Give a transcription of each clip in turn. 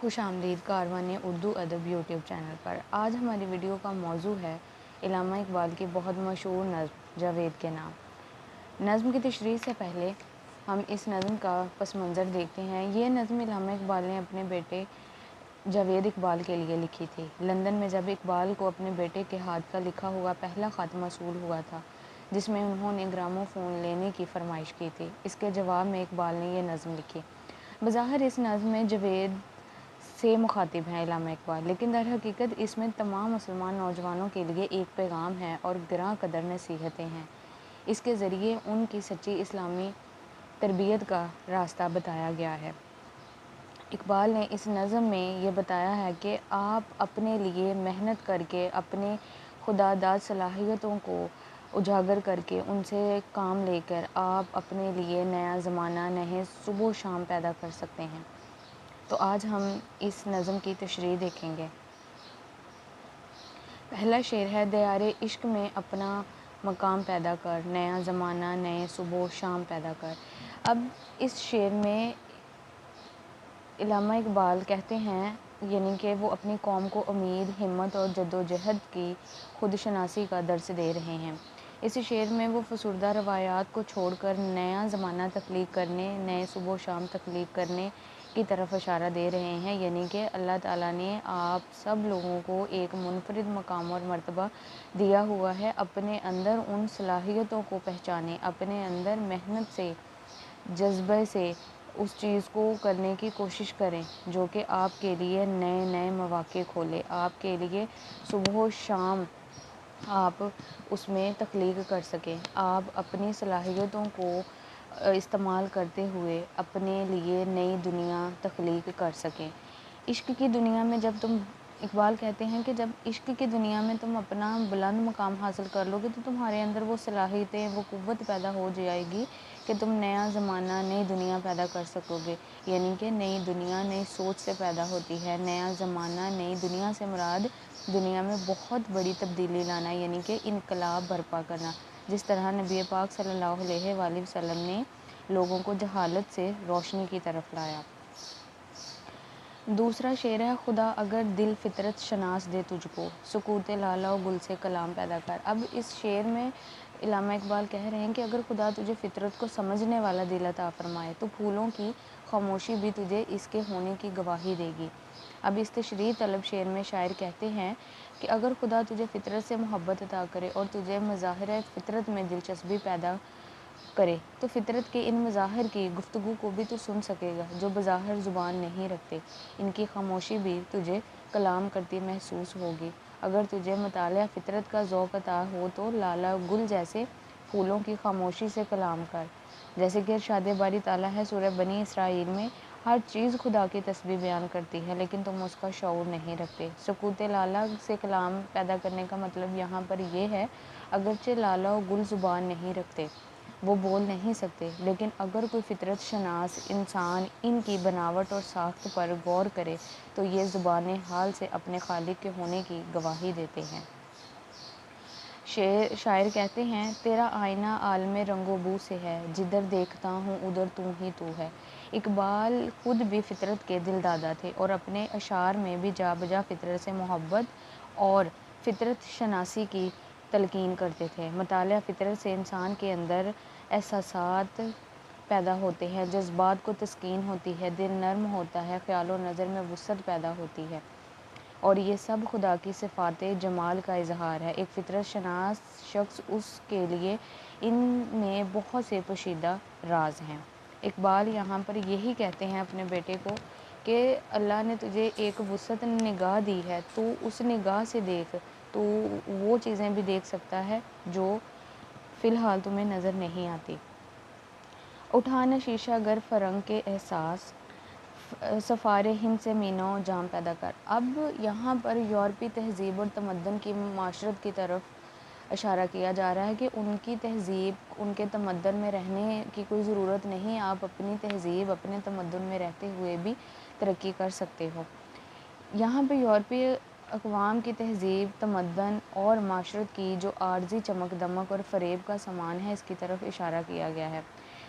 खुश आमदीद कारवान उर्दू अदब यूट्यूब चैनल पर। आज हमारी वीडियो का मौजू है इल्लामा इकबाल की बहुत मशहूर नज़्म जावेद के नाम। नज़्म की तशरीह से पहले हम इस नज़्म का पस मंज़र देखते हैं। ये नज़्म इल्लामा इकबाल ने अपने बेटे जावेद इकबाल के लिए लिखी थी। लंदन में जब इकबाल को अपने बेटे के हाथ का लिखा हुआ पहला ख़त मौसूल हुआ था, जिसमें उन्होंने ग्रामोफोन लेने की फरमाइश की थी, इसके जवाब में इकबाल ने यह नज़्म लिखी। बज़ाहिर इस नज़्म में जावेद से मुखातिब हैं इल्लामा इकबाल, लेकिन दर हकीकत इसमें तमाम मुसलमान नौजवानों के लिए एक पैगाम है और गिरां कदर नसीहतें हैं। इसके ज़रिए उनकी सच्ची इस्लामी तरबियत का रास्ता बताया गया है। इकबाल ने इस नज़म में ये बताया है कि आप अपने लिए मेहनत करके अपने खुदादाद सलाहियतों को उजागर करके उनसे काम लेकर आप अपने लिए नया ज़माना नए सुबह शाम पैदा कर सकते हैं। तो आज हम इस नज़म की तशरीह देखेंगे। पहला शेर है, दयारे इश्क में अपना मकाम पैदा कर, नया ज़माना नए सुबह शाम पैदा कर। अब इस शेर में इल्लामा इकबाल कहते हैं, यानी कि वो अपनी कौम को उम्मीद, हिम्मत और जद्दोजहद की खुदशनासी का दर्स दे रहे हैं। इस शेर में वो फसुर्दा रवायात को छोड़कर नया ज़माना तख्लीक करने, नए सुबह शाम तख्लीक करने की तरफ इशारा दे रहे हैं, यानी कि अल्लाह ताला ने आप सब लोगों को एक मुनफरिद मकाम और मर्तबा दिया हुआ है। अपने अंदर उन सलाहियतों को पहचानें, अपने अंदर मेहनत से, जज्बे से उस चीज़ को करने की कोशिश करें जो कि आपके लिए नए नए मौक़े खोले, आपके लिए सुबह शाम आप उसमें तख्लीक कर सकें। आप अपनी सलाहियतों को इस्तेमाल करते हुए अपने लिए नई दुनिया तख्लीक कर सकें। इश्क की दुनिया में जब तुम, इकबाल कहते हैं कि जब इश्क की दुनिया में तुम अपना बुलंद मकाम हासिल कर लोगे तो तुम्हारे अंदर वो सलाहियतें, वो क़ुव्वत पैदा हो जाएगी कि तुम नया ज़माना, नई दुनिया पैदा कर सकोगे। यानी कि नई दुनिया नई सोच से पैदा होती है। नया ज़माना, नई दुनिया से मुराद दुनिया में बहुत बड़ी तब्दीली लाना, यानी कि इनकलाब बर्पा करना, जिस तरह नबी पाक सल्लल्लाहु अलैहि वसल्लम ने लोगों को जहालत से रोशनी की तरफ लाया। दूसरा शेर है, खुदा अगर दिल फितरत शनास दे तुझको, सुकूत लाला गुल से कलाम पैदा कर। अब इस शेर में इल्लामा इकबाल कह रहे हैं कि अगर खुदा तुझे फितरत को समझने वाला दिल अता फरमाए तो फूलों की खामोशी भी तुझे इसके होने की गवाही देगी। अब इस तशरीह तलब शेर में शायर कहते हैं कि अगर खुदा तुझे फितरत से मोहब्बत अता करे और तुझे मज़ाहिर फितरत में दिलचस्पी पैदा करे तो फितरत के इन मज़ाहिर की गुफ्तगू को भी तू सुन सकेगा जो बज़ाहिर ज़ुबान नहीं रखते। इनकी खामोशी भी तुझे कलाम करती महसूस होगी। अगर तुझे मुतालिया फितरत का ज़ौक़ अता हो तो लाला गुल जैसे फूलों की खामोशी से कलाम कर। जैसे कि इरशाद बारी ताला है सूरह बनी इसराइल में, हर चीज़ खुदा की तस्बीह बयान करती है लेकिन तुम उसका शऊर नहीं रखते। सुकूत लाला से कलाम पैदा करने का मतलब यहाँ पर यह है, अगरचे लाला और गुल ज़ुबान नहीं रखते, वो बोल नहीं सकते, लेकिन अगर कोई फितरत शनास इंसान इनकी बनावट और साख्त पर गौर करे तो ये ज़ुबान हाल से अपने खालिक के होने की गवाही देते हैं। शायर कहते हैं, तेरा आईना आलमे रंगो बू से है, जिधर देखता हूँ उधर तू ही तू है। इकबाल खुद भी फितरत के दिलदादा थे और अपने अशार में भी जा बजा फितरत से मोहब्बत और फितरत शनासी की तलकीन करते थे। मुतालिया फितरत से इंसान के अंदर एहसासात पैदा होते हैं, जज्बात को तस्कीन होती है, दिल नर्म होता है, ख्याल और नज़र में वुसअत पैदा होती है और ये सब खुदा की सिफ़ात जमाल का इजहार है। एक फितरत शनास शख्स, उसके लिए इनमें बहुत से पोशीदा राज हैं। इकबाल यहाँ पर यही कहते हैं अपने बेटे को कि अल्लाह ने तुझे एक वुसअत निगाह दी है, तो उस निगाह से देख, तो वो चीज़ें भी देख सकता है जो फ़िलहाल तुम्हें नज़र नहीं आती। उठाना शीशा गर फ़रंग के एहसास, सफ़ारे हिंद से मीनो जाम पैदा कर। अब यहाँ पर यूरोपी तहज़ीब और तमद्दन की माशरत की तरफ इशारा किया जा रहा है कि उनकी तहज़ीब, उनके तमद्दन में रहने की कोई ज़रूरत नहीं, आप अपनी तहज़ीब, अपने तमद्दन में रहते हुए भी तरक्की कर सकते हो। यहाँ पे यूरोपी अक़वाम की तहज़ीब, तमद्दन और माशरत की जो आर्ज़ी चमक दमक और फ़रेब का सामान है, इसकी तरफ इशारा किया गया है।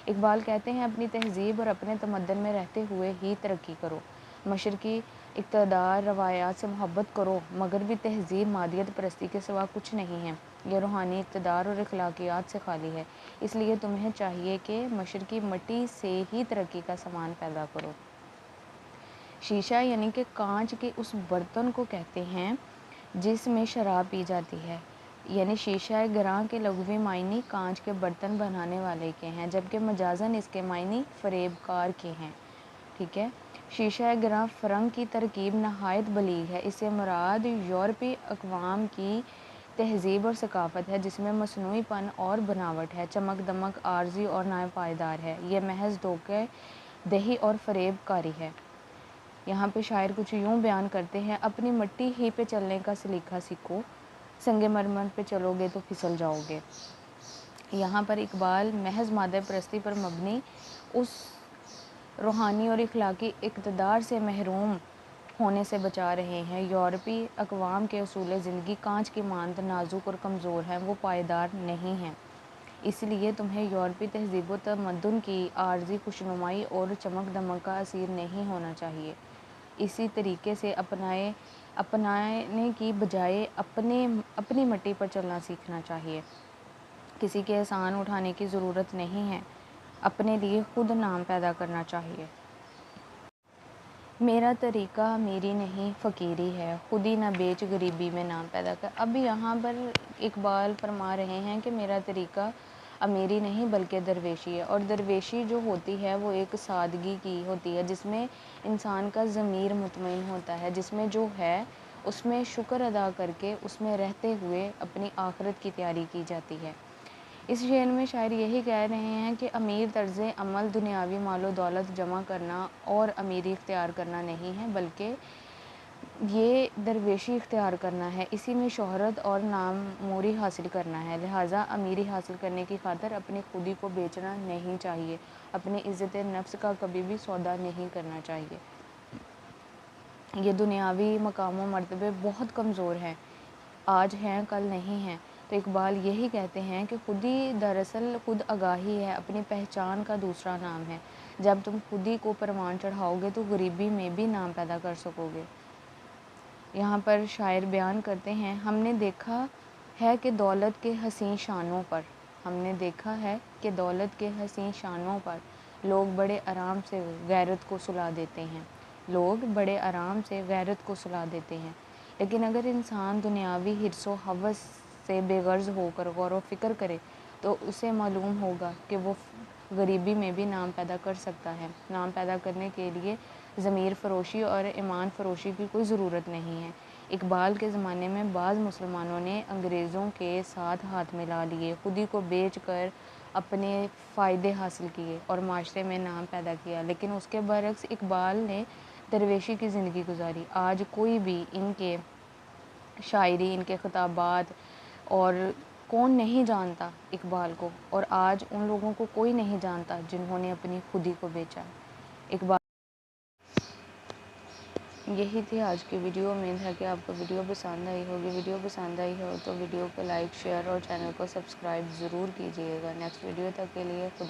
इकबाल कहते हैं, अपनी तहज़ीब और अपने तमद्दन में रहते हुए ही तरक्की करो। मशरकी इक़्तिदार रवायात से मोहब्बत करो, मगर भी तहज़ीब मादियत परस्ती के सिवा कुछ नहीं है। यह रूहानी इक़्तिदार और अखलाकियात से खाली है। इसलिए तुम्हें चाहिए कि मशरकी मिट्टी से ही तरक्की का सामान पैदा करो। शीशा यानी कि कांच के उस बर्तन को कहते हैं जिसमें शराब पी जाती है। यानी शीशा गिरां के लग़वी मायने कांच के बर्तन बनाने वाले के हैं, जबकि मजाजन इसके मायने फ़रेबकार के हैं। ठीक है। शीशा गिरां फ़रंग की तरकीब नहायत बलीग है। इससे मुराद यूरोपी अक़वाम की तहज़ीब और सकाफ़त है, जिसमें मसनूईपन और बनावट है, चमक दमक आर्जी और नापायदार है। यह महज धोखे दही और फ़रेबकारी है। यहाँ पे शायर कुछ यूँ बयान करते हैं, अपनी मिट्टी ही पे चलने का सलीका सीखो, संगे मरमर पे चलोगे तो फिसल जाओगे। यहाँ पर इकबाल महज मादा परस्ती पर मबनी उस रूहानी और इखलाकी इक़्तिदार से महरूम होने से बचा रहे हैं। यूरोपी अक़वाम के उसूल ज़िंदगी कांच की मानद नाजुक और कमज़ोर हैं, वो पायदार नहीं हैं। इसलिए तुम्हें यूरोपी तहज़ीब व तमद्दुन की आर्जी खुशनुमाई और चमक दमक का असीर नहीं होना चाहिए। इसी तरीके से अपनाने की बजाय अपनी मिट्टी पर चलना सीखना चाहिए। किसी के एहसान उठाने की ज़रूरत नहीं है, अपने लिए खुद नाम पैदा करना चाहिए। मेरा तरीक़ा अमीरी नहीं फ़कीरी है, खुद ही ना बेच गरीबी में नाम पैदा कर। अब यहाँ पर इकबाल फरमा रहे हैं कि मेरा तरीक़ा अमीरी नहीं बल्कि दरवेशी है। और दरवेशी जो होती है वो एक सादगी की होती है, जिसमें इंसान का ज़मीर मुतमईन होता है, जिसमें जो है उसमें शुक्र अदा करके उसमें रहते हुए अपनी आखिरत की तैयारी की जाती है। इस शेर में शायर यही कह रहे हैं कि अमीर तर्ज़ अमल दुनियावी मालो दौलत जमा करना और अमीरी इख्तियार करना नहीं है, बल्कि ये दरवेशी इख्तियार करना है। इसी में शोहरत और नामोरी हासिल करना है। लिहाजा अमीरी हासिल करने की खातिर अपनी खुदी को बेचना नहीं चाहिए, अपनी इज़्ज़त नफ्स का कभी भी सौदा नहीं करना चाहिए। ये दुनियावी मकाम व मर्तबे बहुत कमज़ोर हैं, आज हैं कल नहीं हैं। तो इकबाल यही कहते हैं कि खुदी दरअसल खुद आगाही है, अपनी पहचान का दूसरा नाम है। जब तुम खुदी को परवान चढ़ाओगे तो गरीबी में भी नाम पैदा कर सकोगे। यहाँ पर शायर बयान करते हैं, हमने देखा है कि दौलत के हसीन शानों पर लोग बड़े आराम से गैरत को सुला देते हैं। लेकिन अगर इंसान दुनियावी हिर्सो हवस से बेगर्ज होकर गौर व फिक्र करे तो उसे मालूम होगा कि वो गरीबी में भी नाम पैदा कर सकता है। नाम पैदा करने के लिए ज़मीर फ़रोशी और ईमान फ़रोशी की कोई ज़रूरत नहीं है। इकबाल के ज़माने में बाज़ मुसलमानों ने अंग्रेज़ों के साथ हाथ मिला लिए, खुदी को बेच कर अपने फ़ायदे हासिल किए और माशरे में नाम पैदा किया। लेकिन उसके बरक्स इकबाल ने दरवेशी की ज़िंदगी गुजारी। आज कोई भी इनके शायरी, इनके ख़िताबात और कौन नहीं जानता इकबाल को, और आज उन लोगों को कोई नहीं जानता जिन्होंने अपनी खुदी को बेचा। इकबाल यही थी आज की वीडियो। उम्मीद है कि आपको वीडियो पसंद आई होगी। वीडियो पसंद आई हो तो वीडियो को लाइक, शेयर और चैनल को सब्सक्राइब ज़रूर कीजिएगा। नेक्स्ट वीडियो तक के लिए खुदा।